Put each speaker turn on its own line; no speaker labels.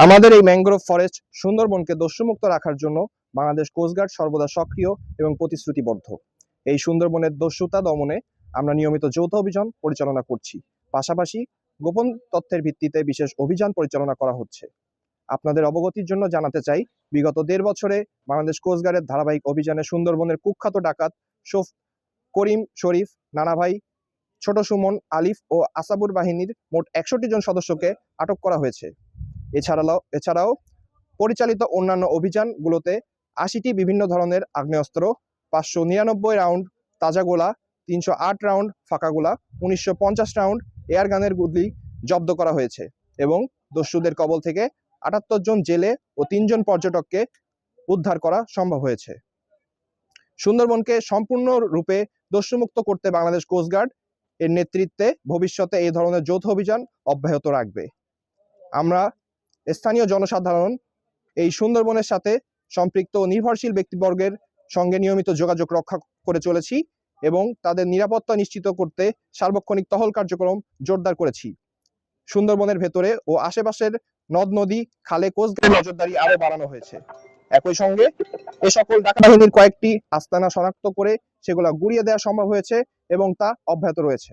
আমাদের এই mangrove forest সুন্দরবনকে দস্যুমুক্ত রাখার জন্য বাংলাদেশ কোস্টগার্ড সর্বদা সক্রিয় এবং প্রতিশ্রুতিবদ্ধ। এই সুন্দরবনের দস্যুতা দমনে আমরা নিয়মিত যৌথ অভিযান পরিচালনা করছি। পাশাপাশি গোপন তথ্যের ভিত্তিতে বিশেষ অভিযান পরিচালনা করা হচ্ছে। আপনাদের অবগতির জন্য জানাতে চাই, বিগত ১.৫ বছরে বাংলাদেশ কোস্টগার্ডের ধারাবাহিক অভিযানে সুন্দরবনের কুখ্যাত ডাকাত করিম শরীফ, নানাভাই, ছোট সুমন, আলিফ ও আসাবুর বাহিনীর মোট ৬১ জন সদস্যকে আটক করা হয়েছে। এছাড়াও পরিচালিত অন্যান্য অভিযানগুলোতে ৮০টি বিভিন্ন ধরনের আগ্নেয়াস্ত্র, ৫৯৯ রাউন্ড তাজা গোলা, ৩০৮ রাউন্ড ফাঁকা গোলা, ১৯৫০ রাউন্ড এয়ারগানের গুলি জব্দ করা হয়েছে এবং দস্যুদের কবল থেকে ৭৮ জন জেলে ও ৩ জন পর্যটককে উদ্ধার করা সম্ভব হয়েছে। সুন্দরবনকে সম্পূর্ণরূপে দস্যুমুক্ত করতে বাংলাদেশ কোস্টগার্ড এর নেতৃত্বে ভবিষ্যতে এই ধরনের যৌথ অভিযান অব্যাহত রাখবে। আমরা স্থানীয় জনসাধারণ এই সুন্দরবনের সাথে সম্পৃক্ত নির্ভরশীল ব্যক্তিবর্গের সঙ্গে নিয়মিত যোগাযোগ রক্ষা করে চলেছি এবং তাদের নিরাপত্তা নিশ্চিত করতে সার্বক্ষণিক টহল কার্যক্রম জোরদার করেছি। সুন্দরবনের ভেতরে ও আশেপাশের নদ নদী খালে কোস্টগার্ড নজরদারি আরো বাড়ানো হয়েছে। একই সঙ্গে এ সকল ডাকাত বাহিনীর কয়েকটি আস্তানা শনাক্ত করে সেগুলো গুড়িয়ে দেওয়া সম্ভব হয়েছে এবং তা অব্যাহত রয়েছে।